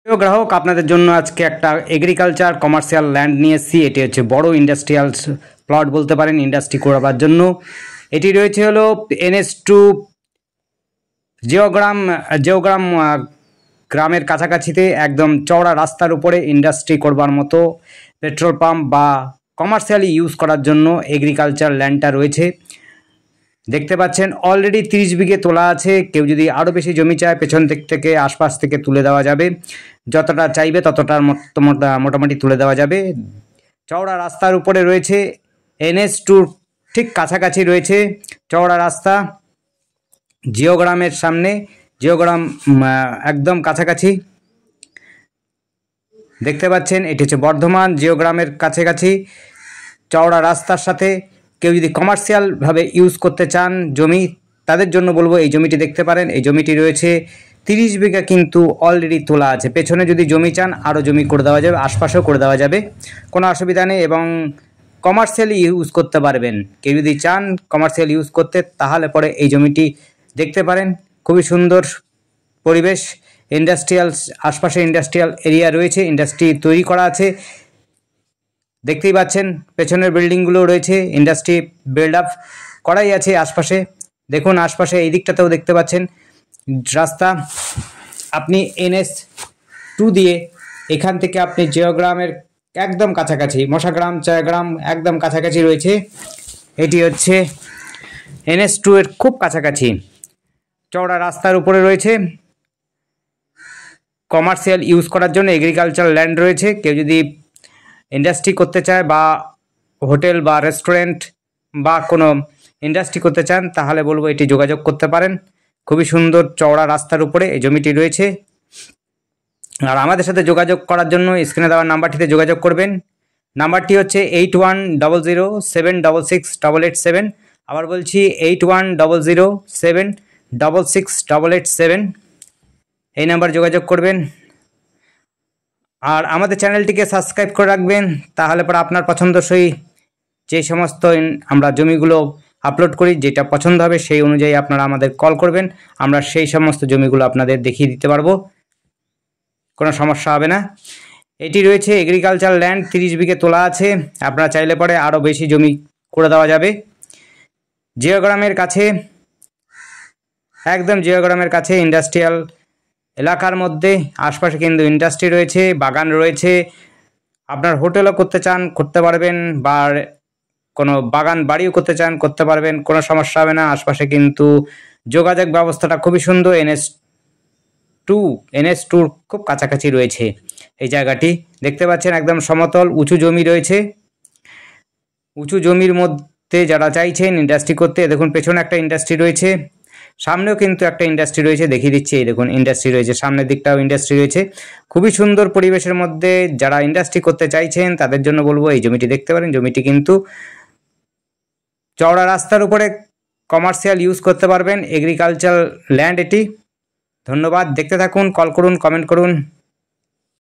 প্রিয় গ্রাহক, আপনাদের জন্য আজকে একটা এগ্রিকালচার কমার্শিয়াল ল্যান্ড নিয়ে এসেছি। এটি হচ্ছে বড় ইন্ডাস্ট্রিয়াল প্লট বলতে পারেন, ইন্ডাস্ট্রি করবার জন্য। এটি রয়েছে হলো NH2 জিওগ্রাম গ্রামের কাছাকাছিতে, একদম চওড়া রাস্তার উপরে ইন্ডাস্ট্রি করবার মতো পেট্রোল পাম্প বা কমার্শিয়ালি ইউজ করার জন্য এগ্রিকালচার ল্যান্ডটা রয়েছে। দেখতে পাচ্ছেন অলরেডি 30 বিঘে তোলা আছে। কেউ যদি আরও বেশি জমি চায় পেছন দিক থেকে আশপাশ থেকে তুলে দেওয়া যাবে, যতটা চাইবে ততটার মোটামুটি তুলে দেওয়া যাবে। চওড়া রাস্তার উপরে রয়েছে, NH2 ঠিক কাছাকাছি রয়েছে চওড়া রাস্তা। জিওগ্রামের সামনে, জিওগ্রাম একদম কাছাকাছি দেখতে পাচ্ছেন। এটি হচ্ছে বর্ধমান জিওগ্রামের কাছাকাছি চওড়া রাস্তার সাথে। কেউ যদি কমার্শিয়ালভাবে ইউজ করতে চান জমি, তাদের জন্য বলবো এই জমিটি দেখতে পারেন। এই জমিটি রয়েছে 30 বিঘা, কিন্তু অলরেডি তোলা আছে। পেছনে যদি জমি চান আরও জমি করে দেওয়া যাবে, আশপাশেও করে দেওয়া যাবে, কোনো অসুবিধা নেই। এবং কমার্শিয়ালি ইউজ করতে পারবেন। কেউ যদি চান কমার্শিয়াল ইউজ করতে, তাহলে পরে এই জমিটি দেখতে পারেন। খুবই সুন্দর পরিবেশ, ইন্ডাস্ট্রিয়াল, আশপাশে ইন্ডাস্ট্রিয়াল এরিয়া রয়েছে, ইন্ডাস্ট্রি তৈরি করা আছে। দেখতেই পাচ্ছেন পেছনের বিল্ডিংগুলো রয়েছে, ইন্ডাস্ট্রি বিল্ড আপ করাই আছে আশপাশে। দেখুন আশপাশে এই দিকটাতেও দেখতে পাচ্ছেন রাস্তা। আপনি NH2 দিয়ে এখান থেকে আপনি জিওগ্রামের একদম কাছাকাছি, মশাগ্রাম চয়াগ্রাম একদম কাছাকাছি রয়েছে। এটি হচ্ছে NH2 এর খুব কাছাকাছি চওড়া রাস্তার উপরে রয়েছে। কমার্শিয়াল ইউজ করার জন্য এগ্রিকালচার ল্যান্ড রয়েছে। কেউ যদি ইন্ডাস্ট্রি করতে চায় বা হোটেল বা রেস্টুরেন্ট বা কোনো ইন্ডাস্ট্রি করতে চান, তাহলে বলবো এটি যোগাযোগ করতে পারেন। খুবই সুন্দর চওড়া রাস্তার উপরে এই জমিটি রয়েছে। আর আমাদের সাথে যোগাযোগ করার জন্য স্ক্রিনে দেওয়া নাম্বারটিতে যোগাযোগ করবেন। নাম্বারটি হচ্ছে 8100766887। আবার বলছি 8100766887। এই নাম্বার যোগাযোগ করবেন। আর আমাদের চ্যানেলটিকে সাবস্ক্রাইব করে রাখবেন, তাহলে পরে আপনার পছন্দসই যে সমস্ত আমরা জমিগুলো আপলোড করি, যেটা পছন্দ হবে সেই অনুযায়ী আপনারা আমাদের কল করবেন। আমরা সেই সমস্ত জমিগুলো আপনাদের দেখিয়ে দিতে পারবো, কোনো সমস্যা হবে না। এটি রয়েছে এগ্রিকালচার ল্যান্ড, 30 বিঘে তোলা আছে। আপনারা চাইলে পরে আরও বেশি জমি করে দেওয়া যাবে। জিওগ্রামের কাছে, একদম জিওগ্রামের কাছে ইন্ডাস্ট্রিয়াল এলাকার মধ্যে। আশপাশে কিন্তু ইন্ডাস্ট্রি রয়েছে, বাগান রয়েছে। আপনার হোটেলও করতে চান করতে পারবেন, বা কোনো বাগান বাড়িও করতে চান করতে পারবেন, কোনো সমস্যা হবে না। আশপাশে কিন্তু যোগাযোগ ব্যবস্থাটা খুবই সুন্দর। NH2 খুব কাছাকাছি রয়েছে এই জায়গাটি। দেখতে পাচ্ছেন একদম সমতল উঁচু জমি রয়েছে। উঁচু জমির মধ্যে যারা চাইছেন ইন্ডাস্ট্রি করতে, দেখুন পেছনে একটা ইন্ডাস্ট্রি রয়েছে, সামনেও কিন্তু একটা ইন্ডাস্ট্রি রয়েছে, দেখিয়ে দিচ্ছি। এই দেখুন ইন্ডাস্ট্রি রয়েছে, সামনের দিকটাও ইন্ডাস্ট্রি রয়েছে। খুবই সুন্দর পরিবেশের মধ্যে যারা ইন্ডাস্ট্রি করতে চাইছেন তাদের জন্য বলবো এই জমিটি দেখতে পারেন। জমিটি কিন্তু চওড়া রাস্তার উপরে কমার্শিয়াল ইউজ করতে পারবেন, এগ্রিকালচার ল্যান্ড এটি। ধন্যবাদ, দেখতে থাকুন, কল করুন, কমেন্ট করুন।